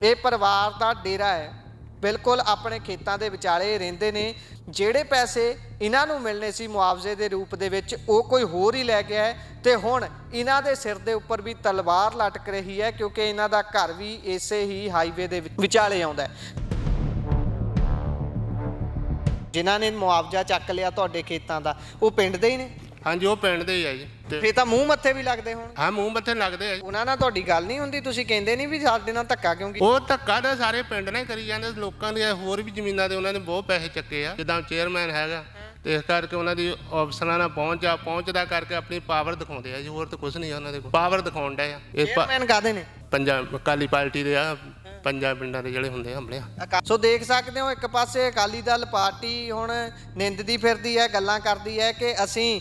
ਇਹ ਪਰਿਵਾਰ ਦਾ ਡੇਰਾ ਹੈ। ਬਿਲਕੁਲ ਆਪਣੇ ਖੇਤਾਂ ਦੇ ਵਿਚਾਲੇ ਰਹਿੰਦੇ ਨੇ। ਜਿਹੜੇ ਪੈਸੇ ਇਹਨਾਂ ਨੂੰ ਮਿਲਣੇ ਸੀ ਮੁਆਵਜ਼ੇ ਦੇ ਰੂਪ ਦੇ ਵਿੱਚ ਉਹ ਕੋਈ ਹੋਰ ਹੀ ਲੈ ਗਿਆ ਹੈ ਤੇ ਹੁਣ ਇਹਨਾਂ ਦੇ ਸਿਰ ਦੇ ਉੱਪਰ ਵੀ ਤਲਵਾਰ ਲਟਕ ਰਹੀ ਹੈ, ਕਿਉਂਕਿ ਇਹਨਾਂ ਦਾ ਘਰ ਵੀ ਇਸੇ ਹੀ ਹਾਈਵੇ ਦੇ ਵਿਚਾਲੇ ਆਉਂਦਾ ਹੈ। ਜਿਨ੍ਹਾਂ ਨੇ ਮੁਆਵਜ਼ਾ ਚੱਕ ਲਿਆ ਤੁਹਾਡੇ ਖੇਤਾਂ ਦਾ ਉਹ ਪਿੰਡ ਦੇ ਹੀ ਨੇ? ਹਾਂਜੀ, ਉਹ ਪਿੰਡ ਦੇ ਹੀ ਆ ਜੀ। ਫੇਰ ਤਾਂ ਮੂੰਹ ਮੱਥੇ ਵੀ ਲੱਗਦੇ ਹੋਣ। ਹਾਂ, ਮੂੰਹ ਮੱਥੇ ਲੱਗਦੇ ਆ ਜੀ। ਉਹਨਾਂ ਨਾਲ ਤੁਹਾਡੀ ਗੱਲ ਨਹੀਂ ਹੁੰਦੀ? ਤੁਸੀਂ ਕਹਿੰਦੇ ਨਹੀਂ ਵੀ ਸਾਡੇ ਨਾਲ ਧੱਕਾ ਕਿਉਂ ਕੀਤਾ? ਉਹ ਧੱਕਾ ਤਾਂ ਸਾਰੇ ਪਿੰਡ ਨੇ ਕਰੀ ਜਾਂਦੇ। ਲੋਕਾਂ ਦੀਆਂ ਹੋਰ ਵੀ ਜ਼ਮੀਨਾਂ ਦੇ ਉਹਨਾਂ ਨੇ ਬਹੁਤ ਪੈਸੇ ਚੱਕੇ ਆ। ਜਿੱਦਾਂ ਚੇਅਰਮੈਨ ਹੈਗਾ ਤੇ ਇਸ ਕਰਕੇ ਉਹਨਾਂ ਦੀ ਅਫਸਰਾਂ ਨਾਲ ਪਹੁੰਚਦਾ ਕਰਕੇ ਆਪਣੀ ਪਾਵਰ ਦਿਖਾਉਂਦੇ ਆ ਜੀ। ਹੋਰ ਤਾਂ ਕੁਝ ਨਹੀਂ ਉਹਨਾਂ ਦੇ ਕੋਲ। ਪਾਵਰ ਦਿਖਾਉਣ ਡਏ ਆ। ਇਹ ਚੇਅਰਮੈਨ ਕਾਹਦੇ ਨੇ? ਪੰਜਾਬ ਅਕਾਲੀ ਪਾਰਟੀ ਦੇ ਆ। ਪੰਜਾਂ ਪਿੰਡਾਂ ਦੇ ਜਿਹੜੇ ਹੁੰਦੇ ਹਮਲੇ ਆ। ਸੋ ਦੇਖ ਸਕਦੇ ਹੋ ਇੱਕ ਪਾਸੇ ਅਕਾਲੀ ਦਲ ਪਾਰਟੀ ਹੁਣ ਨਿੰਦਦੀ ਫਿਰਦੀ ਹੈ, ਗੱਲਾਂ ਕਰਦੀ ਹੈ ਕਿ ਅਸੀਂ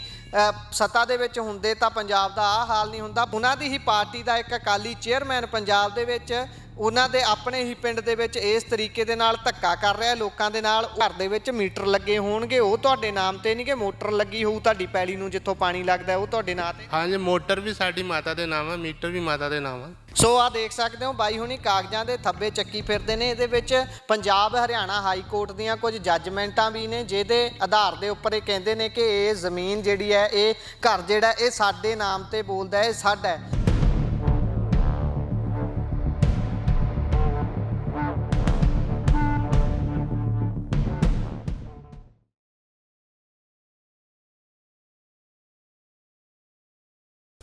ਸੱਤਾ ਦੇ ਵਿੱਚ ਹੁੰਦੇ ਤਾਂ ਪੰਜਾਬ ਦਾ ਆਹ ਹਾਲ ਨਹੀਂ ਹੁੰਦਾ। ਉਹਨਾਂ ਦੀ ਹੀ ਪਾਰਟੀ ਦਾ ਇੱਕ ਅਕਾਲੀ ਚੇਅਰਮੈਨ ਪੰਜਾਬ ਦੇ ਵਿੱਚ ਉਹਨਾਂ ਦੇ ਆਪਣੇ ਹੀ ਪਿੰਡ ਦੇ ਵਿੱਚ ਇਸ ਤਰੀਕੇ ਦੇ ਨਾਲ ਧੱਕਾ ਕਰ ਰਿਹਾ ਲੋਕਾਂ ਦੇ ਨਾਲ। ਘਰ ਦੇ ਵਿੱਚ ਮੀਟਰ ਲੱਗੇ ਹੋਣਗੇ, ਉਹ ਤੁਹਾਡੇ ਨਾਮ ਤੇ ਨਹੀਂ ਕਿ ਮੋਟਰ ਲੱਗੀ ਹੋਊ ਤੁਹਾਡੀ ਪੈਲੀ ਨੂੰ ਜਿੱਥੋਂ ਪਾਣੀ ਲੱਗਦਾ ਉਹ ਤੁਹਾਡੇ ਨਾਂ ਤੇ? ਹਾਂਜੀ, ਮੋਟਰ ਵੀ ਸਾਡੀ ਮਾਤਾ ਦੇ ਨਾਮ ਆ, ਮੀਟਰ ਵੀ ਮਾਤਾ ਦੇ ਨਾਮ ਆ। ਸੋ ਆ ਦੇਖ ਸਕਦੇ ਹੋ ਬਾਈ ਹੁਣੀ ਕਾਗਜ਼ਾਂ ਦੇ ਥੱਬੇ ਚੱਕੀ ਫਿਰਦੇ ਨੇ। ਇਹਦੇ ਵਿੱਚ ਪੰਜਾਬ ਹਰਿਆਣਾ ਹਾਈ ਕੋਰਟ ਦੀਆਂ ਕੁਝ ਜੱਜਮੈਂਟਾਂ ਵੀ ਨੇ, ਜਿਹਦੇ ਆਧਾਰ ਦੇ ਉੱਪਰ ਇਹ ਕਹਿੰਦੇ ਨੇ ਕਿ ਇਹ ਜ਼ਮੀਨ ਜਿਹੜੀ ਹੈ, ਇਹ ਘਰ ਜਿਹੜਾ ਇਹ ਸਾਡੇ ਨਾਮ ਤੇ ਬੋਲਦਾ, ਇਹ ਸਾਡਾ ਹੈ।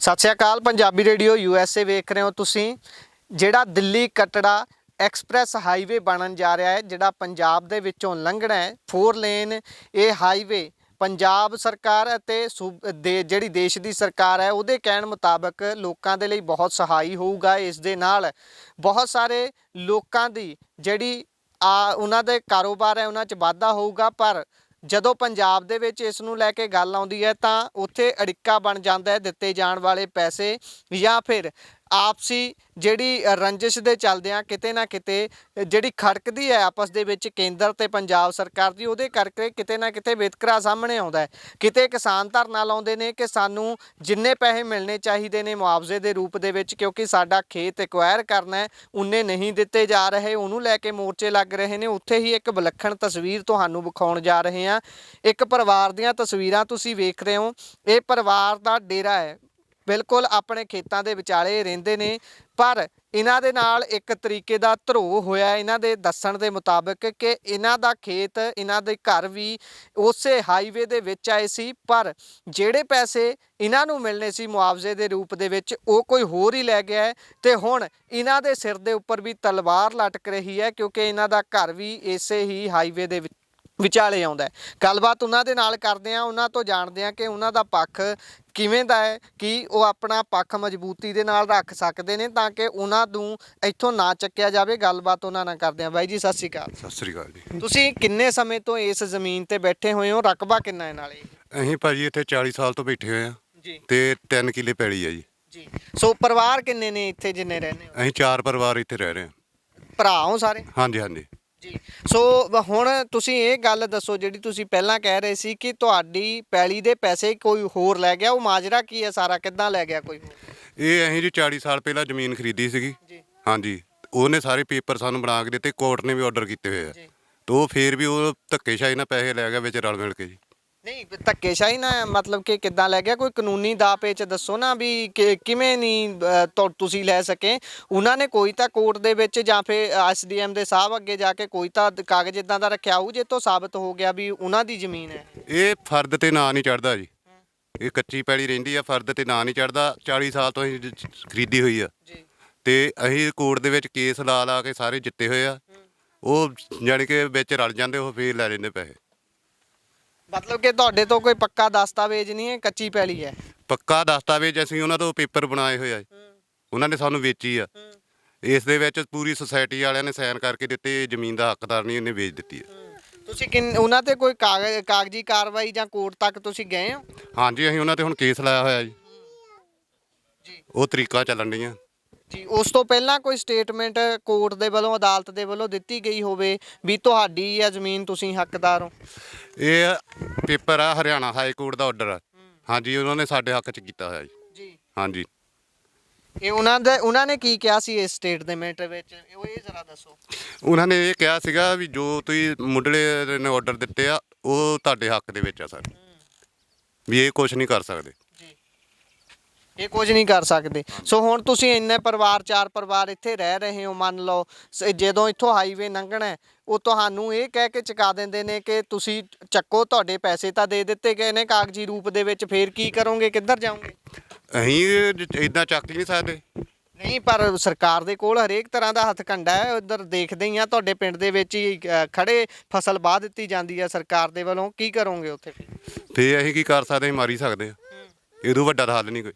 ਸਤਿ ਸ਼੍ਰੀ ਅਕਾਲ, ਪੰਜਾਬੀ ਰੇਡੀਓ USA ਵੇਖ ਰਹੇ ਹੋ ਤੁਸੀਂ। ਜਿਹੜਾ ਦਿੱਲੀ ਕਟੜਾ ਐਕਸਪ੍ਰੈਸ ਹਾਈਵੇ ਬਣਨ ਜਾ ਰਿਹਾ ਹੈ, ਜਿਹੜਾ ਪੰਜਾਬ ਦੇ ਵਿੱਚੋਂ ਲੰਘਣਾ ਹੈ 4 ਲੇਨ, ਇਹ ਹਾਈਵੇ ਪੰਜਾਬ ਸਰਕਾਰ ਅਤੇ ਜਿਹੜੀ ਦੇਸ਼ ਦੀ ਸਰਕਾਰ ਹੈ ਉਹਦੇ ਕਹਿਣ ਮੁਤਾਬਕ ਲੋਕਾਂ ਦੇ ਲਈ ਬਹੁਤ ਸਹਾਈ ਹੋਊਗਾ। ਇਸ ਦੇ ਨਾਲ ਬਹੁਤ ਸਾਰੇ ਲੋਕਾਂ ਦੀ ਜਿਹੜੀ ਉਹਨਾਂ ਦੇ ਕਾਰੋਬਾਰ ਹੈ ਉਹਨਾਂ 'ਚ ਵਾਧਾ ਹੋਊਗਾ। ਪਰ ਜਦੋਂ ਪੰਜਾਬ ਦੇ ਵਿੱਚ ਇਸ ਨੂੰ ਲੈ ਕੇ ਗੱਲ ਆਉਂਦੀ ਹੈ ਤਾਂ ਉੱਥੇ ਅੜਿੱਕਾ ਬਣ ਜਾਂਦਾ ਹੈ ਦਿੱਤੇ ਜਾਣ ਵਾਲੇ ਪੈਸੇ ਜਾਂ ਫਿਰ ਆਪਸੀ ਜਿਹੜੀ ਰੰਜਿਸ਼ ਦੇ ਚੱਲਦਿਆਂ ਕਿਤੇ ਨਾ ਕਿਤੇ ਜਿਹੜੀ ਖੜਕਦੀ ਹੈ ਆਪਸ ਦੇ ਵਿੱਚ ਕੇਂਦਰ ਤੇ ਪੰਜਾਬ ਸਰਕਾਰ ਦੀ, ਉਹਦੇ ਕਰਕੇ ਕਿਤੇ ਨਾ ਕਿਤੇ ਵਿਤਕਰਾ ਸਾਹਮਣੇ ਆਉਂਦਾ ਹੈ। ਕਿਤੇ ਕਿਸਾਨ ਧਰਨਾ ਲਾਉਂਦੇ ਨੇ ਕਿ ਸਾਨੂੰ ਜਿੰਨੇ ਪੈਸੇ ਮਿਲਣੇ ਚਾਹੀਦੇ ਨੇ ਮੁਆਵਜ਼ੇ ਦੇ ਰੂਪ ਦੇ ਵਿੱਚ, ਕਿਉਂਕਿ ਸਾਡਾ ਖੇਤ ਐਕਵਾਇਰ ਕਰਨਾ ਹੈ, ਉਨੇ ਨਹੀਂ ਦਿੱਤੇ ਜਾ ਰਹੇ, ਉਹਨੂੰ ਲੈ ਕੇ ਮੋਰਚੇ ਲੱਗ ਰਹੇ ਨੇ। ਉੱਥੇ ਹੀ ਇੱਕ ਵਿਲੱਖਣ ਤਸਵੀਰ ਤੁਹਾਨੂੰ ਵਿਖਾਉਣ ਜਾ ਰਹੇ ਹਾਂ। ਇੱਕ ਪਰਿਵਾਰ ਦੀਆਂ ਤਸਵੀਰਾਂ ਤੁਸੀਂ ਵੇਖ ਰਹੇ ਹੋ। ਇਹ ਪਰਿਵਾਰ ਦਾ ਡੇਰਾ ਹੈ, ਬਿਲਕੁਲ ਆਪਣੇ ਖੇਤਾਂ ਦੇ ਵਿਚਾਲੇ ਰਹਿੰਦੇ ਨੇ। ਪਰ ਇਹਨਾਂ ਦੇ ਨਾਲ ਇੱਕ ਤਰੀਕੇ ਦਾ ਧਰੋਹ ਹੋਇਆ ਇਹਨਾਂ ਦੇ ਦੱਸਣ ਦੇ ਮੁਤਾਬਕ ਕਿ ਇਹਨਾਂ ਦਾ ਖੇਤ, ਇਹਨਾਂ ਦੇ ਘਰ ਵੀ ਉਸੇ ਹਾਈਵੇ ਦੇ ਵਿੱਚ ਆਏ ਸੀ। ਪਰ ਜਿਹੜੇ ਪੈਸੇ ਇਹਨਾਂ ਨੂੰ ਮਿਲਣੇ ਸੀ ਮੁਆਵਜ਼ੇ ਦੇ ਰੂਪ ਦੇ ਵਿੱਚ ਉਹ ਕੋਈ ਹੋਰ ਹੀ ਲੈ ਗਿਆ ਹੈ ਤੇ ਹੁਣ ਇਹਨਾਂ ਦੇ ਸਿਰ ਦੇ ਉੱਪਰ ਵੀ ਤਲਵਾਰ ਲਟਕ ਰਹੀ ਹੈ, ਕਿਉਂਕਿ ਇਹਨਾਂ ਦਾ ਘਰ ਵੀ ਇਸੇ ਹੀ ਹਾਈਵੇ ਦੇ ਵਿਚਾਲੇ ਆਉਂਦਾ ਹੈ। ਗੱਲਬਾਤ ਉਹਨਾਂ ਦੇ ਨਾਲ ਕਰਦੇ ਹਾਂ, ਉਹਨਾਂ ਤੋਂ ਜਾਣਦੇ ਹਾਂ ਕਿ ਉਹਨਾਂ ਦਾ ਪੱਖ ਕਿਵੇਂ ਦਾ ਹੈ, ਕਿ ਉਹ ਆਪਣਾ ਪੱਖ ਮਜ਼ਬੂਤੀ ਦੇ ਨਾਲ ਰੱਖ ਸਕਦੇ ਨੇ ਤਾਂ ਕਿ ਉਹਨਾਂ ਨੂੰ ਇੱਥੋਂ ਨਾ ਚੱਕਿਆ ਜਾਵੇ। ਗੱਲਬਾਤ ਉਹਨਾਂ ਨਾਲ ਕਰਦੇ ਹਾਂ। ਬਾਈ ਜੀ ਸਤਿ ਸ਼੍ਰੀ ਅਕਾਲ। ਸਤਿ ਸ੍ਰੀ ਅਕਾਲ ਜੀ। ਤੁਸੀਂ ਕਿੰਨੇ ਸਮੇਂ ਤੋਂ ਇਸ ਜ਼ਮੀਨ ਤੇ ਬੈਠੇ ਹੋਏ ਹੋ? ਰਕਬਾ ਕਿੰਨਾ ਹੈ ਨਾਲੇ? ਅਸੀਂ ਭਾਜੀ ਇੱਥੇ 40 ਸਾਲ ਤੋਂ ਬੈਠੇ ਹੋਏ ਆ ਜੀ ਤੇ 3 ਕਿੱਲੇ ਪੈਲੀ ਆ ਜੀ। ਜੀ। ਸੋ ਪਰਿਵਾਰ ਕਿੰਨੇ ਨੇ ਇੱਥੇ ਜਿੰਨੇ ਰਹਿੰਦੇ ਹੋ? ਅਸੀਂ 4 ਪਰਿਵਾਰ ਇੱਥੇ ਰਹਿ ਰਹੇ ਹਾਂ। ਭਰਾ ਹੋ ਸਾਰੇ? ਹਾਂਜੀ ਹਾਂਜੀ ਜੀ। ਸੋ ਹੁਣ ਤੁਸੀਂ ਇਹ ਗੱਲ ਦੱਸੋ ਜਿਹੜੀ ਤੁਸੀਂ ਪਹਿਲਾਂ ਕਹਿ ਰਹੇ ਸੀ ਕਿ ਤੁਹਾਡੀ ਪੈਲੀ ਦੇ ਪੈਸੇ ਕੋਈ ਹੋਰ ਲੈ ਗਿਆ, ਉਹ ਮਾਜਰਾ ਕੀ ਹੈ ਸਾਰਾ, ਕਿੱਦਾਂ ਲੈ ਗਿਆ ਕੋਈ ਹੋਰ? ਇਹ ਅਸੀਂ ਜੀ 40 ਸਾਲ ਪਹਿਲਾਂ ਜ਼ਮੀਨ ਖਰੀਦੀ ਸੀਗੀ। ਜੀ। ਹਾਂਜੀ, ਉਹਨੇ ਸਾਰੇ ਪੇਪਰ ਸਾਨੂੰ ਬਣਾ ਕੇ ਦਿੱਤੇ, ਕੋਰਟ ਨੇ ਵੀ ਆਰਡਰ ਕੀਤੇ ਹੋਏ ਆ। ਤੇ ਉਹ ਫੇਰ ਵੀ ਉਹ ਧੱਕੇਸ਼ਾਹੀ ਨਾਲ ਪੈਸੇ ਲੈ ਗਿਆ ਵਿੱਚ ਰਲ ਮਿਲ ਕੇ ਜੀ। ਨਹੀਂ, ਧੱਕੇਸ਼ਾਹੀ ਨਾ ਮਤਲਬ ਕਿ ਕਿੱਦਾਂ ਲੈ ਗਿਆ? ਕੋਈ ਕਾਨੂੰਨੀ ਦਾਅ ਪੇਚ ਦੱਸੋ ਨਾ ਵੀ ਕਿਵੇਂ ਨਹੀਂ ਤੁਸੀਂ ਲੈ ਸਕੇ। ਉਹਨਾਂ ਨੇ ਕੋਈ ਤਾਂ ਕੋਰਟ ਦੇ ਵਿੱਚ ਜਾਂ ਫਿਰ SDM ਦੇ ਸਾਹਿਬ ਅੱਗੇ ਜਾ ਕੇ ਕੋਈ ਤਾਂ ਕਾਗਜ਼ ਇਦਾਂ ਦਾ ਰੱਖਿਆ ਹੋਊ ਜੇ ਤੋਂ ਸਾਬਤ ਹੋ ਗਿਆ ਵੀ ਉਹਨਾਂ ਦੀ ਜ਼ਮੀਨ ਹੈ। ਇਹ ਫਰਦ ਤੇ ਨਾਂ ਨਹੀਂ ਚੜਦਾ ਜੀ। ਇਹ ਕੱਚੀ ਪੈਲੀ ਰਹਿੰਦੀ ਆ, ਫਰਦ ਤੇ ਨਾਂ ਨਹੀਂ ਚੜਦਾ। 40 ਸਾਲ ਤੋਂ ਅਸੀਂ ਖਰੀਦੀ ਹੋਈ ਆ ਜੀ। ਤੇ ਅਸੀਂ ਕੋਰਟ ਦੇ ਵਿੱਚ ਕੇਸ ਲਾ ਕੇ ਸਾਰੇ ਜਿੱਤੇ ਹੋਏ ਆ। ਉਹ ਜਾਣੀ ਕਿ ਵਿੱਚ ਰਲ ਜਾਂਦੇ, ਉਹ ਫੇਰ ਲੈ ਲੈਂਦੇ ਪੈਸੇ। ਮਤਲਬ ਕਿ ਤੁਹਾਡੇ ਤੋਂ ਕੋਈ ਪੱਕਾ ਦਸਤਾਵੇਜ਼ ਨਹੀਂ ਹੈ, ਕੱਚੀ ਪੈਲੀ ਹੈ? ਪੱਕਾ ਦਸਤਾਵੇਜ਼ ਅਸੀਂ ਉਹਨਾਂ ਤੋਂ ਪੇਪਰ ਬਣਾਏ ਹੋਏ ਆ। ਉਹਨਾਂ ਨੇ ਸਾਨੂੰ ਵੇਚੀ ਆ। ਇਸ ਦੇ ਵਿੱਚ ਪੂਰੀ ਸੁਸਾਇਟੀ ਵਾਲਿਆਂ ਨੇ ਸਾਈਨ ਕਰਕੇ ਦਿੱਤੇ, ਜ਼ਮੀਨ ਦਾ ਹੱਕਦਾਰ ਨਹੀਂ, ਉਹਨੇ ਵੇਚ ਦਿੱਤੀ ਆ। ਤੁਸੀਂ ਉਹਨਾਂ ਤੇ ਕੋਈ ਕਾਗਜ਼ੀ ਕਾਰਵਾਈ ਜਾਂ ਕੋਰਟ ਤੱਕ ਤੁਸੀਂ ਗਏ ਹੋ? ਹਾਂਜੀ, ਅਸੀਂ ਉਹਨਾਂ ਤੇ ਹੁਣ ਕੇਸ ਲਾਇਆ ਹੋਇਆ ਜੀ। ਜੀ। ਉਹ ਤਰੀਕਾ ਚੱਲਣ ਡੀਆਂ ਜੀ। ਉਸ ਤੋਂ ਪਹਿਲਾਂ ਕੋਈ ਸਟੇਟਮੈਂਟ ਕੋਰਟ ਦੇ ਵੱਲੋਂ, ਅਦਾਲਤ ਦੇ ਵੱਲੋਂ ਦਿੱਤੀ ਗਈ ਹੋਵੇ ਵੀ ਤੁਹਾਡੀ ਆ ਜ਼ਮੀਨ, ਤੁਸੀਂ ਹੱਕਦਾਰ ਹੋ? ਇਹ ਪੇਪਰ ਆ ਹਰਿਆਣਾ ਹਾਈ ਕੋਰਟ ਦਾ ਆਰਡਰ ਆ। ਹਾਂਜੀ, ਉਹਨਾਂ ਨੇ ਸਾਡੇ ਹੱਕ 'ਚ ਕੀਤਾ ਹੋਇਆ ਜੀ। ਜੀ। ਹਾਂਜੀ। ਇਹ ਉਹਨਾਂ ਨੇ ਕੀ ਕਿਹਾ ਸੀ ਇਸ ਸਟੇਟਮੈਂਟ ਵਿੱਚ, ਉਹ ਇਹ ਜ਼ਰਾ ਦੱਸੋ। ਉਹਨਾਂ ਨੇ ਇਹ ਕਿਹਾ ਸੀਗਾ ਵੀ ਜੋ ਤੁਸੀਂ ਮੁੱਢਲੇ ਨੇ ਆਰਡਰ ਦਿੱਤੇ ਆ ਉਹ ਤੁਹਾਡੇ ਹੱਕ ਦੇ ਵਿੱਚ ਆ ਸਰ, ਵੀ ਇਹ ਕੁਝ ਨਹੀਂ ਕਰ ਸਕਦੇ। ਇਹ ਕੁਝ ਨਹੀਂ ਕਰ ਸਕਦੇ। ਸੋ ਹੁਣ ਤੁਸੀਂ ਇੰਨੇ ਪਰਿਵਾਰ, 4 ਪਰਿਵਾਰ ਇੱਥੇ ਰਹਿ ਰਹੇ ਹੋ, ਮੰਨ ਲਓ ਜਦੋਂ ਇੱਥੋਂ ਹਾਈਵੇ ਲੰਘਣਾ ਹੈ, ਉਹ ਤੁਹਾਨੂੰ ਇਹ ਕਹਿ ਕੇ ਚੁਕਾ ਦਿੰਦੇ ਨੇ ਕਿ ਤੁਸੀਂ ਚੱਕੋ, ਤੁਹਾਡੇ ਪੈਸੇ ਤਾਂ ਦੇ ਦਿੱਤੇ ਗਏ ਨੇ ਕਾਗਜ਼ੀ ਰੂਪ ਦੇ ਵਿੱਚ, ਫੇਰ ਕੀ ਕਰੋਗੇ, ਕਿੱਧਰ ਜਾਓਗੇ? ਅਸੀਂ ਇਦਾਂ ਚੱਕ ਹੀ ਨਹੀਂ ਸਕਦੇ। ਨਹੀਂ, ਪਰ ਸਰਕਾਰ ਦੇ ਕੋਲ ਹਰੇਕ ਤਰ੍ਹਾਂ ਦਾ ਹੱਥਕੰਡਾ ਹੈ। ਉਧਰ ਦੇਖਦੇ ਹੀ ਆ ਤੁਹਾਡੇ ਪਿੰਡ ਦੇ ਵਿੱਚ ਹੀ ਖੜੇ ਫਸਲ ਵਾਹ ਦਿੱਤੀ ਜਾਂਦੀ ਹੈ ਸਰਕਾਰ ਦੇ ਵੱਲੋਂ, ਕੀ ਕਰੋਗੇ ਉੱਥੇ ਫਿਰ? ਤੇ ਅਸੀਂ ਕੀ ਕਰ ਸਕਦੇ, ਅਸੀਂ ਮਾਰ ਹੀ ਸਕਦੇ ਆ, ਇਹਦੋਂ ਵੱਡਾ ਤਾਂ ਹੱਲ ਨਹੀਂ ਕੋਈ।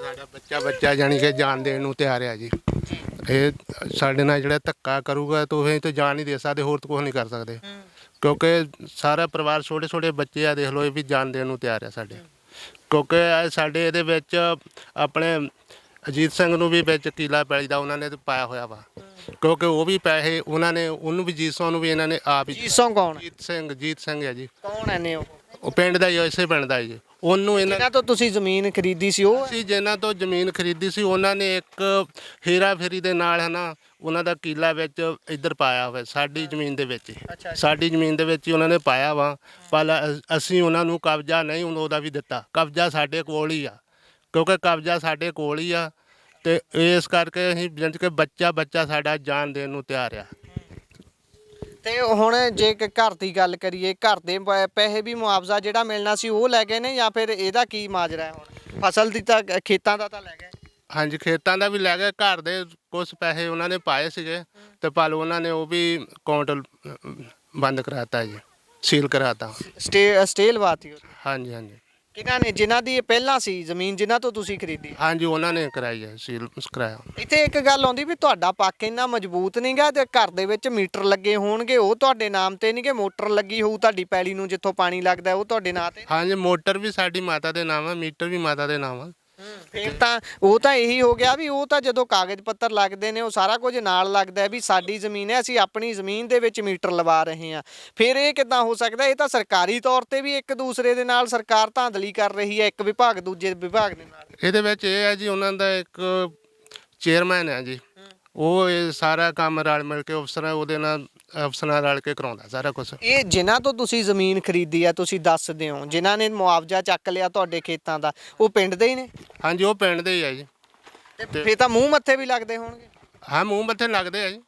ਸਾਡਾ ਬੱਚਾ ਜਾਣੀ ਕਿ ਜਾਨ ਦੇਣ ਨੂੰ ਤਿਆਰ ਆ ਜੀ। ਇਹ ਸਾਡੇ ਨਾਲ ਜਿਹੜਾ ਧੱਕਾ ਕਰੂਗਾ ਤਾਂ ਅਸੀਂ ਤਾਂ ਜਾਨ ਨਹੀਂ ਦੇ ਸਕਦੇ, ਹੋਰ ਤਾਂ ਕੁਝ ਨਹੀਂ ਕਰ ਸਕਦੇ, ਕਿਉਂਕਿ ਸਾਰਾ ਪਰਿਵਾਰ, ਛੋਟੇ ਛੋਟੇ ਬੱਚੇ ਆ, ਦੇਖ ਲਓ, ਇਹ ਵੀ ਜਾਨ ਦੇਣ ਨੂੰ ਤਿਆਰ ਆ ਸਾਡੇ। ਕਿਉਂਕਿ ਸਾਡੇ ਇਹਦੇ ਵਿੱਚ ਆਪਣੇ ਅਜੀਤ ਸਿੰਘ ਨੂੰ ਵੀ ਵਿੱਚ ਕੀਲਾ ਪੈਲੀ ਦਾ ਉਹਨਾਂ ਨੇ ਪਾਇਆ ਹੋਇਆ ਵਾ, ਕਿਉਂਕਿ ਉਹ ਵੀ ਪੈਸੇ ਉਹਨਾਂ ਨੇ, ਉਹਨੂੰ ਵੀ ਜੀਤ ਸਿੰਘ ਨੂੰ ਵੀ ਇਹਨਾਂ ਨੇ ਆਪ ਹੀ। ਜੀਤ ਸਿੰਘ ਕੌਣ? ਜੀਤ ਸਿੰਘ ਹੈ ਜੀ। ਕੌਣ ਹੈ ਨੇ ਉਹ ਪਿੰਡ ਦਾ ਹੀ, ਇਸੇ ਪਿੰਡ ਦਾ ਜੀ। ਉਹਨੂੰ ਇਹਨਾਂ ਤੋਂ ਤੁਸੀਂ ਜ਼ਮੀਨ ਖਰੀਦੀ ਸੀ? ਉਹ ਅਸੀਂ ਜਿਹਨਾਂ ਤੋਂ ਜ਼ਮੀਨ ਖਰੀਦੀ ਸੀ ਉਹਨਾਂ ਨੇ ਇੱਕ ਹੇਰਾ ਫੇਰੀ ਦੇ ਨਾਲ, ਹੈ ਨਾ, ਉਹਨਾਂ ਦਾ ਕੀਲਾ ਵਿੱਚ ਇੱਧਰ ਪਾਇਆ ਹੋਇਆ ਸਾਡੀ ਜ਼ਮੀਨ ਦੇ ਵਿੱਚ। ਸਾਡੀ ਜ਼ਮੀਨ ਦੇ ਵਿੱਚ ਹੀ ਉਹਨਾਂ ਨੇ ਪਾਇਆ ਵਾ, ਪਰ ਅਸੀਂ ਉਹਨਾਂ ਨੂੰ ਕਬਜ਼ਾ ਨਹੀਂ ਉਹਦਾ ਵੀ ਦਿੱਤਾ। ਕਬਜ਼ਾ ਸਾਡੇ ਕੋਲ ਹੀ ਆ, ਕਿਉਂਕਿ ਕਬਜ਼ਾ ਸਾਡੇ ਕੋਲ ਹੀ ਆ, ਤੇ ਇਸ ਕਰਕੇ ਅਸੀਂ ਜਿੰਜ ਕਿ ਬੱਚਾ ਸਾਡਾ ਜਾਨ ਦੇਣ ਨੂੰ ਤਿਆਰ ਆ। ਤੇ ਹੁਣ ਜੇ ਘਰ ਦੀ ਗੱਲ ਕਰੀਏ, ਘਰ ਦੇ ਪੈਸੇ ਵੀ ਮੁਆਵਜ਼ਾ ਜਿਹੜਾ ਮਿਲਣਾ ਸੀ ਉਹ ਲੈ ਗਏ ਨੇ, ਜਾਂ ਫਿਰ ਇਹਦਾ ਕੀ ਮਾਜਰਾ ਹੈ? ਹੁਣ ਫਸਲ ਦੀ ਤਾਂ, ਖੇਤਾਂ ਦਾ ਤਾਂ ਲੈ ਗਏ। ਹਾਂਜੀ, ਖੇਤਾਂ ਦਾ ਵੀ ਲੈ ਗਏ, ਘਰ ਦੇ ਕੁਝ ਪੈਸੇ ਉਹਨਾਂ ਨੇ ਪਾਏ ਸੀਗੇ, ਤੇ ਪਰ ਉਹਨਾਂ ਨੇ ਉਹ ਵੀ ਅਕਾਊਂਟ ਬੰਦ ਕਰਾਤਾ ਜੀ, ਸੀਲ ਕਰਾਤਾ। ਸਟੇ ਲਵਾਤੀ? ਹਾਂਜੀ ਹਾਂਜੀ। ਕਿਹਨਾਂ ਨੇ? ਜਿਨ੍ਹਾਂ ਦੀ ਇਹ ਪਹਿਲਾਂ ਸੀ ਜ਼ਮੀਨ, ਜਿਨ੍ਹਾਂ ਤੋਂ ਤੁਸੀਂ ਖਰੀਦੀ? ਹਾਂਜੀ, ਉਹਨਾਂ ਨੇ ਕਰਾਈ ਹੈ, ਸੀਲ ਕਰਾਇਆ। ਇੱਥੇ ਇੱਕ ਗੱਲ ਆਉਂਦੀ ਵੀ ਤੁਹਾਡਾ ਪੱਖ ਇੰਨਾ ਮਜ਼ਬੂਤ ਨਹੀਂਗਾ, ਤੇ ਘਰ ਦੇ ਵਿੱਚ ਮੀਟਰ ਲੱਗੇ ਹੋਣਗੇ, ਉਹ ਤੁਹਾਡੇ ਨਾਮ ਤੇ ਨਹੀਂ, ਕਿ ਮੋਟਰ ਲੱਗੀ ਹੋਊ ਤੁਹਾਡੀ ਪੈਲੀ ਨੂੰ ਜਿੱਥੋਂ ਪਾਣੀ ਲੱਗਦਾ, ਉਹ ਤੁਹਾਡੇ ਨਾਂ ਤੇ? ਹਾਂਜੀ, ਮੋਟਰ ਵੀ ਸਾਡੀ ਮਾਤਾ ਦੇ ਨਾਮ ਆ, ਮੀਟਰ ਵੀ ਮਾਤਾ ਦੇ ਨਾਮ ਆ। ਫਿਰ ਤਾਂ ਉਹ ਤਾਂ ਇਹੀ ਹੋ ਗਿਆ ਵੀ ਉਹ ਤਾਂ ਜਦੋਂ ਕਾਗਜ਼ ਪੱਤਰ ਲੱਗਦੇ ਨੇ, ਉਹ ਸਾਰਾ ਕੁਝ ਨਾਲ ਲੱਗਦਾ ਵੀ ਸਾਡੀ ਜ਼ਮੀਨ ਹੈ, ਅਸੀਂ ਆਪਣੀ ਜ਼ਮੀਨ ਦੇ ਵਿੱਚ ਮੀਟਰ ਲਵਾ ਰਹੇ ਹਾਂ। ਫਿਰ ਇਹ ਕਿੱਦਾਂ ਹੋ ਸਕਦਾ? ਇਹ ਤਾਂ ਸਰਕਾਰੀ ਤੌਰ ਤੇ ਵੀ ਇੱਕ ਦੂਸਰੇ ਦੇ ਨਾਲ ਸਰਕਾਰ ਧਾਂਦਲੀ ਕਰ ਰਹੀ ਹੈ, ਇੱਕ ਵਿਭਾਗ ਦੂਜੇ ਵਿਭਾਗ ਦੇ ਨਾਲ। ਇਹਦੇ ਵਿੱਚ ਇਹ ਹੈ ਜੀ, ਉਹਨਾਂ ਦਾ ਇੱਕ ਚੇਅਰਮੈਨ ਹੈ ਜੀ, ਉਹ ਇਹ ਸਾਰਾ ਕੰਮ ਰਲ ਮਿਲ ਕੇ ਉਹਦੇ ਨਾਲ ਅਫਸਰਾਂ ਰਲ ਕੇ ਕਰਾਉਂਦਾ ਸਾਰਾ ਕੁਝ। ਇਹ ਜਿਨ੍ਹਾਂ ਤੋਂ ਤੁਸੀਂ ਜ਼ਮੀਨ ਖਰੀਦੀ ਆ, ਤੁਸੀਂ ਦੱਸਦੇ ਹੋ ਜਿਨ੍ਹਾਂ ਨੇ ਮੁਆਵਜ਼ਾ ਚੱਕ ਲਿਆ ਤੁਹਾਡੇ ਖੇਤਾਂ ਦਾ, ਉਹ ਪਿੰਡ ਦੇ ਹੀ ਨੇ? ਹਾਂਜੀ, ਉਹ ਪਿੰਡ ਦੇ ਹੀ ਆ ਜੀ। ਤੇ ਫਿਰ ਤਾਂ ਮੂੰਹ ਮੱਥੇ ਵੀ ਲੱਗਦੇ ਹੋਣਗੇ? ਹਾਂ, ਮੂੰਹ ਮੱਥੇ ਲੱਗਦੇ ਆ ਜੀ।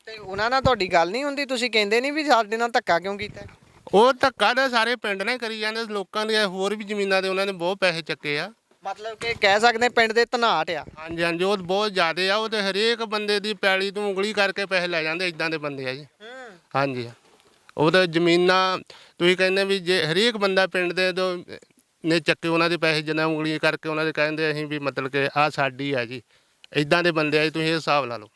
ਤੇ ਉਹਨਾਂ ਨਾਲ ਤੁਹਾਡੀ ਗੱਲ ਨਹੀਂ ਹੁੰਦੀ? ਤੁਸੀਂ ਕਹਿੰਦੇ ਨਹੀਂ ਵੀ ਸਾਡੇ ਨਾਲ ਧੱਕਾ ਕਿਉਂ ਕੀਤਾ? ਉਹ ਧੱਕਾ ਤਾਂ ਸਾਰੇ ਪਿੰਡ ਨੇ ਕਰੀ ਜਾਂਦੇ, ਲੋਕਾਂ ਦੀਆਂ ਹੋਰ ਵੀ ਜ਼ਮੀਨਾਂ ਦੇ ਉਹਨਾਂ ਨੇ ਬਹੁਤ ਪੈਸੇ ਚੱਕੇ ਆ। ਮਤਲਬ ਕਿ ਕਹਿ ਸਕਦੇ ਪਿੰਡ ਦੇ ਧਨਾਟ ਆ? ਹਾਂਜੀ ਹਾਂਜੀ, ਉਹ ਬਹੁਤ ਜ਼ਿਆਦੇ ਆ। ਉਹ ਤੇ ਹਰੇਕ ਬੰਦੇ ਦੀ ਪੈਲੀ ਤੋਂ ਉਂਗਲੀ ਕਰਕੇ ਪੈਸੇ ਲੈ ਜਾਂਦੇ, ਇਦਾਂ ਦੇ ਬੰਦੇ ਆ ਜੀ। ਹਾਂਜੀ, ਉਹ ਤਾਂ ਜ਼ਮੀਨਾਂ ਤੁਸੀਂ ਕਹਿੰਦੇ ਵੀ ਜੇ ਹਰੇਕ ਬੰਦਾ ਪਿੰਡ ਦੇ ਨੇ ਚੱਕੇ ਉਹਨਾਂ ਦੇ ਪੈਸੇ, ਜਿੰਨਾ ਉਂਗਲੀ ਕਰਕੇ ਉਹਨਾਂ ਦੇ ਕਹਿੰਦੇ ਅਸੀਂ ਵੀ ਮਤਲਬ ਕਿ ਆਹ ਸਾਡੀ ਆ ਜੀ, ਇਦਾਂ ਦੇ ਬੰਦੇ ਆ ਜੀ, ਤੁਸੀਂ ਇਹ ਹਿਸਾਬ ਲਾ ਲਓ।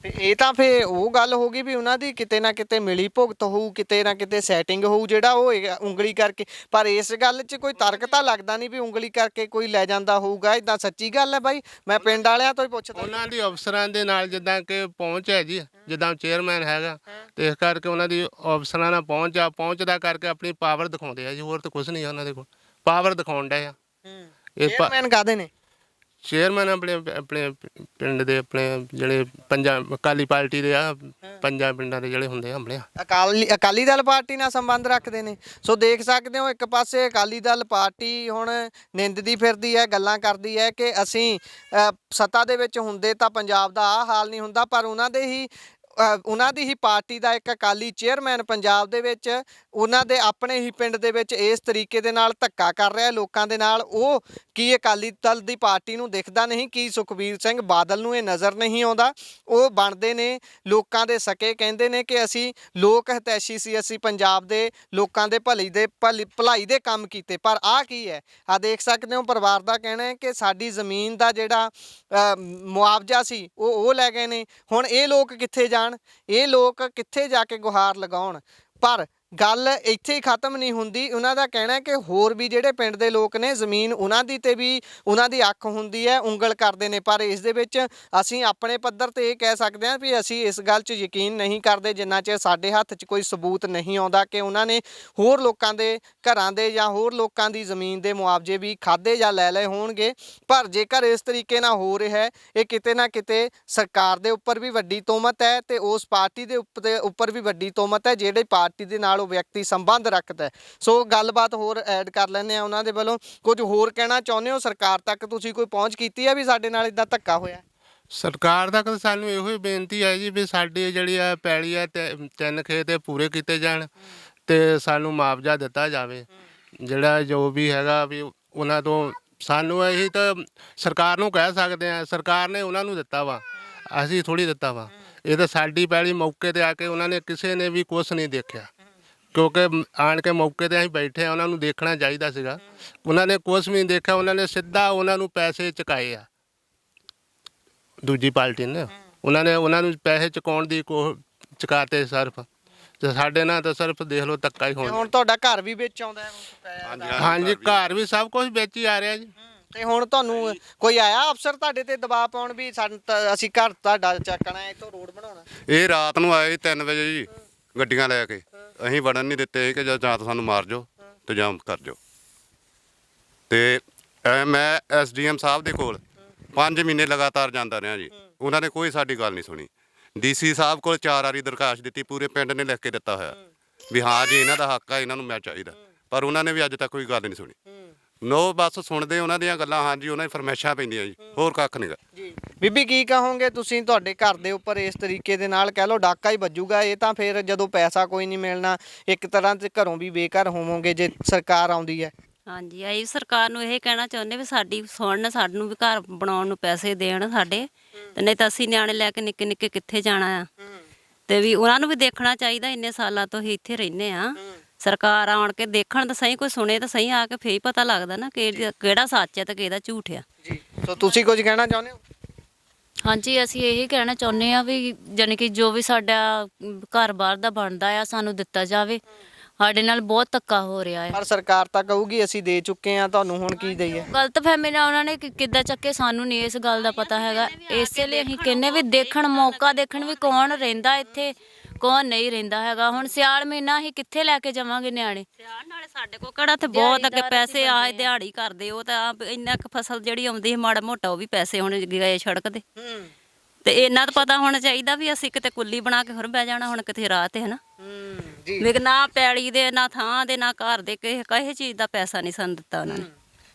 ਤੇ ਇਹ ਤਾਂ ਫੇ ਉਹ ਗੱਲ ਹੋ ਗਈ ਵੀ ਉਹਨਾਂ ਦੀ ਕਿਤੇ ਨਾ ਕਿਤੇ ਮਿਲੀ ਭੁਗਤ ਹੋਊ, ਕਿਤੇ ਨਾ ਕਿਤੇ ਸੈਟਿੰਗ ਹੋਊ, ਜਿਹੜਾ ਉਹ ਉਂਗਲੀ ਕਰਕੇ। ਪਰ ਇਸ ਗੱਲ 'ਚ ਕੋਈ ਤਰਕ ਤਾਂ ਲੱਗਦਾ ਨਹੀਂ ਵੀ ਉਂਗਲੀ ਕਰਕੇ ਕੋਈ ਲੈ ਜਾਂਦਾ ਹੋਊਗਾ। ਇਦਾਂ ਸੱਚੀ ਗੱਲ ਹੈ ਬਾਈ? ਮੈਂ ਪਿੰਡ ਵਾਲਿਆਂ ਤੋਂ ਹੀ ਪੁੱਛਦਾ। ਉਹਨਾਂ ਦੀ ਅਫਸਰਾਂ ਦੇ ਨਾਲ ਜਿੱਦਾਂ ਕਿ ਪਹੁੰਚ ਹੈ ਜੀ, ਜਿੱਦਾਂ ਚੇਅਰਮੈਨ ਹੈਗਾ, ਤੇ ਇਸ ਕਰਕੇ ਉਹਨਾਂ ਦੀ ਅਫਸਰਾਂ ਨਾਲ ਪਹੁੰਚਦਾ ਕਰਕੇ ਆਪਣੀ ਪਾਵਰ ਦਿਖਾਉਂਦੇ ਆ ਜੀ, ਹੋਰ ਤਾਂ ਕੁਝ ਨਹੀਂ ਆ ਉਹਨਾਂ ਦੇ ਕੋਲ। ਪਾਵਰ ਦਿਖਾਉਣ ਡਏ ਆ। ਚੇਅਰਮੈਨ ਕਾਹਦੇ ਨੇ? ਚੇਅਰਮੈਨ ਆਪਣੇ ਆਪਣੇ ਪਿੰਡ ਦੇ, ਆਪਣੇ ਜਿਹੜੇ ਅਕਾਲੀ ਪਾਰਟੀ ਦੇ ਆ, ਪੰਜਾਂ ਪਿੰਡਾਂ ਦੇ ਜਿਹੜੇ ਹੁੰਦੇ ਆ ਆਪਣੇ। ਅਕਾਲੀ ਦਲ ਪਾਰਟੀ ਨਾਲ ਸੰਬੰਧ ਰੱਖਦੇ ਨੇ। ਸੋ ਦੇਖ ਸਕਦੇ ਹੋ, ਇੱਕ ਪਾਸੇ ਅਕਾਲੀ ਦਲ ਪਾਰਟੀ ਹੁਣ ਨਿੰਦਦੀ ਫਿਰਦੀ ਹੈ, ਗੱਲਾਂ ਕਰਦੀ ਹੈ ਕਿ ਅਸੀਂ ਸੱਤਾ ਦੇ ਵਿੱਚ ਹੁੰਦੇ ਤਾਂ ਪੰਜਾਬ ਦਾ ਆਹ ਹਾਲ ਨਹੀਂ ਹੁੰਦਾ, ਪਰ ਉਹਨਾਂ ਦੀ ਹੀ ਪਾਰਟੀ ਦਾ ਇੱਕ ਅਕਾਲੀ ਚੇਅਰਮੈਨ ਪੰਜਾਬ ਦੇ ਵਿੱਚ ਉਹਨਾਂ ਦੇ ਆਪਣੇ ਹੀ ਪਿੰਡ ਦੇ ਵਿੱਚ ਇਸ ਤਰੀਕੇ ਦੇ ਨਾਲ ਧੱਕਾ ਕਰ ਰਿਹਾ ਲੋਕਾਂ ਦੇ ਨਾਲ। ਉਹ ਕੀ ਅਕਾਲੀ ਦਲ ਦੀ ਪਾਰਟੀ ਨੂੰ ਦਿਖਦਾ ਨਹੀਂ? ਕੀ ਸੁਖਬੀਰ ਸਿੰਘ ਬਾਦਲ ਨੂੰ ਇਹ ਨਜ਼ਰ ਨਹੀਂ ਆਉਂਦਾ? ਉਹ ਬਣਦੇ ਨੇ ਲੋਕਾਂ ਦੇ ਸਕੇ, ਕਹਿੰਦੇ ਨੇ ਕਿ ਅਸੀਂ ਲੋਕ ਹਿਤੈਸ਼ੀ ਸੀ, ਅਸੀਂ ਪੰਜਾਬ ਦੇ ਲੋਕਾਂ ਦੇ ਭਲਾਈ ਦੇ ਕੰਮ ਕੀਤੇ। ਪਰ ਆਹ ਕੀ ਹੈ? ਆ ਦੇਖ ਸਕਦੇ ਹੋ, ਪਰਿਵਾਰ ਦਾ ਕਹਿਣਾ ਹੈ ਕਿ ਸਾਡੀ ਜ਼ਮੀਨ ਦਾ ਜਿਹੜਾ ਮੁਆਵਜ਼ਾ ਸੀ ਉਹ ਲੈ ਗਏ ਨੇ। ਹੁਣ ਇਹ ਲੋਕ ਕਿੱਥੇ ਜਾਣ? ਇਹ ਲੋਕ ਕਿੱਥੇ ਜਾ ਕੇ ਗੁਹਾਰ ਲਗਾਉਣ? ਪਰ ਗੱਲ ਇੱਥੇ ਹੀ ਖਤਮ ਨਹੀਂ ਹੁੰਦੀ। ਉਹਨਾਂ ਦਾ ਕਹਿਣਾ ਹੈ ਕਿ ਹੋਰ ਵੀ ਜਿਹੜੇ ਪਿੰਡ ਦੇ ਲੋਕ ਨੇ ਜ਼ਮੀਨ ਉਹਨਾਂ ਦੀ ਤੇ ਵੀ ਉਹਨਾਂ ਦੀ ਅੱਖ ਹੁੰਦੀ ਹੈ, ਉਂਗਲ ਕਰਦੇ ਨੇ, ਪਰ ਇਸ ਦੇ ਵਿੱਚ ਅਸੀਂ ਆਪਣੇ ਪੱਧਰ ਤੇ ਇਹ ਕਹਿ ਸਕਦੇ ਹਾਂ ਵੀ ਅਸੀਂ ਇਸ ਗੱਲ 'ਚ ਯਕੀਨ ਨਹੀਂ ਕਰਦੇ ਜਿੰਨਾ ਚਿਰ ਸਾਡੇ ਹੱਥ 'ਚ ਕੋਈ ਸਬੂਤ ਨਹੀਂ ਆਉਂਦਾ ਕਿ ਉਹਨਾਂ ਨੇ ਹੋਰ ਲੋਕਾਂ ਦੇ ਘਰਾਂ ਦੇ ਜਾਂ ਹੋਰ ਲੋਕਾਂ ਦੀ ਜ਼ਮੀਨ ਦੇ ਮੁਆਵਜ਼ੇ ਵੀ ਖਾਧੇ ਜਾਂ ਲੈ ਲਏ ਹੋਣਗੇ। ਪਰ ਜੇਕਰ ਇਸ ਤਰੀਕੇ ਨਾਲ ਹੋ ਰਿਹਾ ਹੈ, ਇਹ ਕਿਤੇ ਨਾ ਕਿਤੇ ਸਰਕਾਰ ਦੇ ਉੱਪਰ ਵੀ ਵੱਡੀ ਤੋਹਮਤ ਹੈ ਤੇ ਉਸ ਪਾਰਟੀ ਦੇ ਉੱਪਰ ਵੀ ਵੱਡੀ ਤੋਹਮਤ ਹੈ ਜਿਹੜੀ ਪਾਰਟੀ ਦੇ ਨਾਲ ਉਹ ਵਿਅਕਤੀ ਸੰਬੰਧ ਰੱਖਦਾ ਹੈ। ਸੋ ਗੱਲਬਾਤ ਹੋਰ ਐਡ ਕਰ ਲੈਂਦੇ ਆ ਉਹਨਾਂ ਦੇ ਵੱਲੋਂ। ਕੁਝ ਹੋਰ ਕਹਿਣਾ ਚਾਹੁੰਦੇ ਹੋ? ਸਰਕਾਰ ਤੱਕ ਤੁਸੀਂ ਕੋਈ ਪਹੁੰਚ ਕੀਤੀ ਹੈ ਵੀ ਸਾਡੇ ਨਾਲ ਇਦਾਂ ਧੱਕਾ ਹੋਇਆ? ਸਰਕਾਰ ਤੱਕ ਸਾਨੂੰ ਇਹੋ ਹੀ ਬੇਨਤੀ ਹੈ ਜੀ ਵੀ ਸਾਡੀ ਜਿਹੜੀ ਆ ਪੈਲੀ ਆ ਤੇ 3 ਖੇਤ ਪੂਰੇ ਕੀਤੇ ਜਾਣ ਤੇ ਸਾਨੂੰ ਮੁਆਵਜ਼ਾ ਦਿੱਤਾ ਜਾਵੇ। ਜਿਹੜਾ ਜੋ ਵੀ ਹੈਗਾ ਵੀ ਉਹਨਾਂ ਤੋਂ ਸਾਨੂੰ ਇਹੀ ਤਾਂ ਸਰਕਾਰ ਨੂੰ ਕਹਿ ਸਕਦੇ ਆ, ਸਰਕਾਰ ਨੇ ਉਹਨਾਂ ਨੂੰ ਦਿੱਤਾ ਵਾ, ਅਸੀਂ ਥੋੜ੍ਹੀ ਦਿੱਤਾ ਵਾ। ਇਹ ਤਾਂ ਸਾਡੀ ਪੈਲੀ ਮੌਕੇ ਤੇ ਆ ਕੇ ਉਹਨਾਂ ਨੇ ਕਿਸੇ ਨੇ ਵੀ ਕੁਛ ਨਹੀਂ ਦੇਖਿਆ, ਕਿਉਂਕਿ ਆਣ ਕੇ ਮੌਕੇ ਤੇ ਅਸੀਂ ਬੈਠੇ ਆ, ਉਹਨਾਂ ਨੂੰ ਦੇਖਣਾ ਚਾਹੀਦਾ ਸੀਗਾ। ਉਹਨਾਂ ਨੇ ਕੁਛ ਵੀ ਨਹੀਂ ਦੇਖਿਆ, ਉਹਨਾਂ ਨੇ ਸਿੱਧਾ ਉਹਨਾਂ ਨੂੰ ਪੈਸੇ ਚੁਕਾਏ ਆ ਦੂਜੀ ਪਾਰਟੀ ਨੇ। ਉਹਨਾਂ ਨੂੰ ਪੈਸੇ ਚੁਕਾਉਣ ਦੀ ਚੁਕਾਤੇ ਸਿਰਫ, ਤੇ ਸਾਡੇ ਨਾਲ ਤਾਂ ਸਿਰਫ ਦੇਖ ਲਓ ਧੱਕਾ ਹੀ ਹੋਣਾ। ਹੁਣ ਤੁਹਾਡਾ ਘਰ ਵੀ ਵਿੱਚ ਆਉਂਦਾ ਹੈ? ਹਾਂਜੀ, ਘਰ ਵੀ ਸਭ ਕੁਝ ਵਿੱਚ ਹੀ ਆ ਰਿਹਾ ਜੀ। ਤੇ ਹੁਣ ਤੁਹਾਨੂੰ ਕੋਈ ਆਇਆ ਅਫਸਰ ਤੁਹਾਡੇ ਤੇ ਦਬਾਅ ਪਾਉਣ ਵੀ ਅਸੀਂ ਘਰ ਤੁਹਾਡਾ ਚੱਕਣਾ ਹੈ, ਇੱਥੋਂ ਰੋਡ ਬਣਾਉਣਾ? ਇਹ ਰਾਤ ਨੂੰ ਆਏ 3 ਵਜੇ ਜੀ ਗੱਡੀਆਂ ਲੈ ਕੇ, ਅਸੀਂ ਵੜਨ ਨਹੀਂ ਦਿੱਤੇ ਕਿ ਜਾਂ ਤਾਂ ਸਾਨੂੰ ਮਾਰ ਜਾਓ ਤੇ ਜਾਂ ਕਰ ਜਾਓ। ਤੇ ਮੈਂ ਐਸਡੀਐਮ ਸਾਹਿਬ ਦੇ ਕੋਲ 5 ਮਹੀਨੇ ਲਗਾਤਾਰ ਜਾਂਦਾ ਰਿਹਾ ਜੀ, ਉਹਨਾਂ ਨੇ ਕੋਈ ਸਾਡੀ ਗੱਲ ਨਹੀਂ ਸੁਣੀ। ਡੀਸੀ ਸਾਹਿਬ ਕੋਲ 4 ਵਾਰੀ ਦਰਖਾਸਤ ਦਿੱਤੀ, ਪੂਰੇ ਪਿੰਡ ਨੇ ਲਿਖ ਕੇ ਦਿੱਤਾ ਹੋਇਆ ਵੀ ਹਾਂ ਜੀ ਇਹਨਾਂ ਦਾ ਹੱਕ ਆ, ਇਹਨਾਂ ਨੂੰ ਮੈਂ ਚਾਹੀਦਾ, ਪਰ ਉਹਨਾਂ ਨੇ ਵੀ ਅੱਜ ਤੱਕ ਕੋਈ ਗੱਲ ਨਹੀਂ ਸੁਣੀ। ਨੋ ਬਸ ਸੁਣਦੇ ਉਹਨਾਂ ਦੀਆਂ ਗੱਲਾਂ, ਹਾਂਜੀ ਉਹਨਾਂ ਦੀ ਫਰਮਾਇਸ਼ਾਂ ਪੈਂਦੀਆਂ ਜੀ, ਹੋਰ ਕੱਖ ਨਹੀਂ ਗਾ ਜੀ। ਬੀਬੀ ਕੀ ਕਹੋਗੇ ਤੁਸੀਂ? ਤੁਹਾਡੇ ਘਰ ਦੇ ਉੱਪਰ ਇਸ ਤਰੀਕੇ ਦੇ ਨਾਲ ਕਹਿ ਲਓ ਡਾਕਾ ਹੀ ਵੱਜੂਗਾ। ਇਹ ਤਾਂ ਫਿਰ ਜਦੋਂ ਪੈਸਾ ਕੋਈ ਨਹੀਂ ਮਿਲਣਾ, ਇੱਕ ਤਰ੍ਹਾਂ ਤੇ ਘਰੋਂ ਵੀ ਬੇਘਰ ਹੋਵੋਗੇ ਜੇ ਸਰਕਾਰ ਆਉਂਦੀ ਹੈ। ਹਾਂਜੀ, ਅਸੀਂ ਸਰਕਾਰ ਨੂੰ ਇਹ ਕਹਿਣਾ ਚਾਹੁੰਦੇ ਵੀ ਸਾਡੀ ਸੁਣਨ, ਸਾਨੂੰ ਵੀ ਘਰ ਬਣਾਉਣ ਨੂੰ ਪੈਸੇ ਦੇਣ ਸਾਡੇ, ਤੇ ਨਹੀਂ ਤਾਂ ਅਸੀਂ ਨਿਆਣੇ ਲੈ ਕੇ ਨਿੱਕੇ ਨਿੱਕੇ ਕਿੱਥੇ ਜਾਣਾ ਆ। ਤੇ ਵੀ ਉਹਨਾਂ ਨੂੰ ਵੀ ਦੇਖਣਾ ਚਾਹੀਦਾ, ਇੰਨੇ ਸਾਲਾਂ ਤੋਂ ਹੀ ਇੱਥੇ ਰਹਿੰਦੇ ਆ। ਸਰਕਾਰ ਆਉਣ ਕੇ ਦੇਖਣ ਤਾਂ ਸਹੀ, ਕੋਈ ਸੁਣੇ ਤਾਂ ਸਹੀ, ਆ ਕੇ ਫੇਰ ਹੀ ਪਤਾ ਲੱਗਦਾ ਨਾ ਕਿ ਕਿਹੜਾ ਸੱਚ ਹੈ ਤੇ ਕਿਹੜਾ ਝੂਠ ਆ। ਜੀ, ਸੋ ਤੁਸੀਂ ਕੁਝ ਕਹਿਣਾ ਚਾਹੁੰਦੇ ਹੋ? ਹਾਂਜੀ, ਅਸੀਂ ਇਹੀ ਕਹਿਣਾ ਚਾਹੁੰਦੇ ਆ ਵੀ ਜਾਣੀ ਕਿ ਜੋ ਵੀ ਸਾਡਾ ਘਰ-ਬਾਰ ਦਾ ਬਣਦਾ ਆ ਸਾਨੂੰ ਦਿੱਤਾ ਜਾਵੇ। ਸਾਡੇ ਨਾਲ ਬਹੁਤ ਧੱਕਾ ਹੋ ਰਿਹਾ ਹੈ। ਪਰ ਸਰਕਾਰ ਤਾਂ ਕਹੂਗੀ ਅਸੀਂ ਦੇ ਚੁੱਕੇ ਆ ਤੁਹਾਨੂੰ, ਹੁਣ ਕੀ ਦਈਏ? ਗਲਤਫਹਿਮੀ ਨਾਲ ਉਹਨਾਂ ਨੇ ਕਿੱਦਾਂ ਚੱਕੇ ਸਾਨੂੰ ਨਹੀਂ ਇਸ ਗੱਲ ਦਾ ਪਤਾ ਹੈਗਾ। ਇਸੇ ਲਈ ਅਸੀਂ ਕਹਿੰਦੇ ਵੀ ਦੇਖਣ, ਮੌਕਾ ਦੇਖਣ ਵੀ ਕੌਣ ਰਹਿੰਦਾ ਇੱਥੇ, ਕੌਣ ਨਹੀਂ ਰਹਿੰਦਾ ਹੈਗਾ। ਹੁਣ ਸਿਆਲ ਮਹੀਨਾ ਅਸੀਂ ਕਿੱਥੇ ਲੈ ਕੇ ਜਾਵਾਂਗੇ ਨਿਆਣੇ? ਸਿਆਲ ਨਾਲੇ ਸਾਡੇ ਕੋਲ ਕਿਹੜਾ ਤੇ ਬਹੁਤ ਅੱਗੇ ਪੈਸੇ ਆ, ਦਿਹਾੜੀ ਕਰਦੇ ਉਹ ਤਾਂ ਇੰਨਾ ਕੁ ਫਸਲ ਜਿਹੜੀ ਆਉਂਦੀ ਹੈ ਮਾੜਾ ਮੋਟਾ, ਉਹ ਵੀ ਪੈਸੇ ਹੁਣ ਗਏ ਸੜਕ ਤੇ। ਤੇ ਇਹਨਾਂ ਤਾਂ ਪਤਾ ਹੋਣਾ ਚਾਹੀਦਾ ਵੀ ਅਸੀਂ ਕਿਤੇ ਕੁੱਲੀ ਬਣਾ ਕੇ ਹੋਰ ਬਹਿ ਜਾਣਾ ਹੁਣ ਕਿਤੇ ਰਾਤ ਹੈ ਨਾ। ਵੀ ਨਾ ਪੈਲੀ ਦੇ, ਨਾ ਥਾਂ ਦੇ, ਨਾ ਘਰ ਦੇ, ਕਿਸੇ ਚੀਜ਼ ਦਾ ਪੈਸਾ ਨਹੀਂ ਸਾਨੂੰ ਦਿੱਤਾ ਉਹਨਾਂ ਨੇ।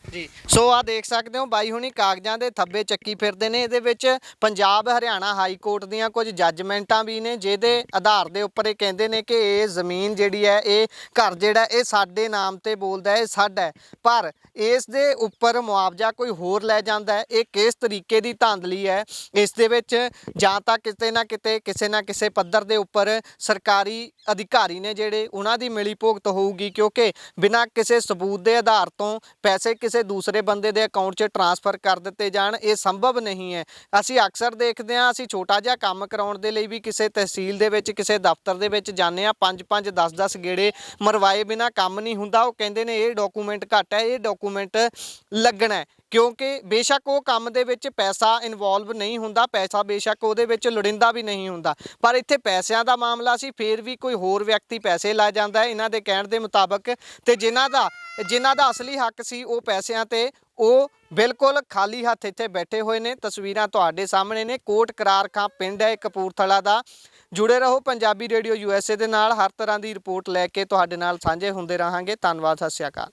ਜੀ, ਸੋ ਆ ਦੇਖ ਸਕਦੇ ਹੋ ਬਾਈ ਹੁਣੀ ਕਾਗਜ਼ਾਂ ਦੇ ਥੱਬੇ ਚੱਕੀ ਫਿਰਦੇ ਨੇ। ਇਹਦੇ ਵਿੱਚ ਪੰਜਾਬ ਹਰਿਆਣਾ ਹਾਈ ਕੋਰਟ ਦੀਆਂ ਕੁਝ ਜੱਜਮੈਂਟਾਂ ਵੀ ਨੇ, ਜਿਹਦੇ ਆਧਾਰ ਦੇ ਉੱਪਰ ਇਹ ਕਹਿੰਦੇ ਨੇ ਕਿ ਇਹ ਜ਼ਮੀਨ ਜਿਹੜੀ ਹੈ, ਇਹ ਘਰ ਜਿਹੜਾ ਇਹ ਸਾਡੇ ਨਾਮ ਤੇ ਬੋਲਦਾ, ਇਹ ਸਾਡਾ ਹੈ, ਪਰ ਇਸ ਦੇ ਉੱਪਰ ਮੁਆਵਜ਼ਾ ਕੋਈ ਹੋਰ ਲੈ ਜਾਂਦਾ ਹੈ। ਇਹ ਕਿਸ ਤਰੀਕੇ ਦੀ ਧਾਂਦਲੀ ਹੈ? ਇਸ ਦੇ ਵਿੱਚ ਜਾਂ ਤਾਂ ਕਿਤੇ ਨਾ ਕਿਤੇ ਕਿਸੇ ਨਾ ਕਿਸੇ ਪੱਧਰ ਦੇ ਉੱਪਰ ਸਰਕਾਰੀ ਅਧਿਕਾਰੀ ਨੇ ਜਿਹੜੇ, ਉਹਨਾਂ ਦੀ ਮਿਲੀ ਭੁਗਤ ਹੋਊਗੀ, ਕਿਉਂਕਿ ਬਿਨਾਂ ਕਿਸੇ ਸਬੂਤ ਦੇ ਆਧਾਰ ਤੋਂ ਪੈਸੇ ਕਿਸੇ ਦੂਸਰੇ ਬੰਦੇ ਦੇ ਅਕਾਊਂਟ 'ਚ ਟ੍ਰਾਂਸਫਰ ਕਰ ਦਿੱਤੇ ਜਾਣ, ਇਹ ਸੰਭਵ ਨਹੀਂ ਹੈ। ਅਸੀਂ ਅਕਸਰ ਦੇਖਦੇ ਹਾਂ, ਅਸੀਂ ਛੋਟਾ ਜਿਹਾ ਕੰਮ ਕਰਾਉਣ ਦੇ ਲਈ ਵੀ ਕਿਸੇ ਤਹਿਸੀਲ ਦੇ ਵਿੱਚ, ਕਿਸੇ ਦਫ਼ਤਰ ਦੇ ਵਿੱਚ ਜਾਂਦੇ ਹਾਂ, 5-5 10-10 ਗੇੜੇ ਮਰਵਾਏ ਬਿਨਾਂ ਕੰਮ ਨਹੀਂ ਹੁੰਦਾ। ਉਹ ਕਹਿੰਦੇ ਨੇ ਇਹ ਡਾਕੂਮੈਂਟ ਘੱਟ ਹੈ, ਇਹ ਡਾਕੂਮੈਂਟ ਲੱਗਣਾ ਹੈ, ਕਿਉਂਕਿ ਬੇਸ਼ੱਕ ਉਹ ਕੰਮ ਦੇ ਵਿੱਚ ਪੈਸਾ ਇਨਵੋਲਵ ਨਹੀਂ ਹੁੰਦਾ, ਪੈਸਾ ਬੇਸ਼ੱਕ ਉਹਦੇ ਵਿੱਚ ਲੋੜੀਂਦਾ ਵੀ ਨਹੀਂ ਹੁੰਦਾ, ਪਰ ਇੱਥੇ ਪੈਸਿਆਂ ਦਾ ਮਾਮਲਾ ਸੀ, ਫਿਰ ਵੀ ਕੋਈ ਹੋਰ ਵਿਅਕਤੀ ਪੈਸੇ ਲਾ ਜਾਂਦਾ ਹੈ ਇਹਨਾਂ ਦੇ ਕਹਿਣ ਦੇ ਮੁਤਾਬਕ, ਤੇ ਜਿਨ੍ਹਾਂ ਦਾ ਅਸਲੀ ਹੱਕ ਸੀ ਉਹ ਪੈਸਿਆਂ ਤੇ, ਉਹ ਬਿਲਕੁਲ ਖਾਲੀ ਹੱਥ ਇੱਥੇ ਬੈਠੇ ਹੋਏ ਨੇ। ਤਸਵੀਰਾਂ ਤੁਹਾਡੇ ਸਾਹਮਣੇ ਨੇ, ਕੋਟ ਕਰਾਰ ਖਾਂ ਪਿੰਡ ਹੈ ਕਪੂਰਥਲਾ ਦਾ। ਜੁੜੇ ਰਹੋ ਪੰਜਾਬੀ ਰੇਡੀਓ USA ਦੇ ਨਾਲ, ਹਰ ਤਰ੍ਹਾਂ ਦੀ ਰਿਪੋਰਟ ਲੈ ਕੇ ਤੁਹਾਡੇ ਨਾਲ ਸਾਂਝੇ ਹੁੰਦੇ ਰਹਾਂਗੇ। ਧੰਨਵਾਦ, ਸਤਿ ਸ਼੍ਰੀ ਅਕਾਲ।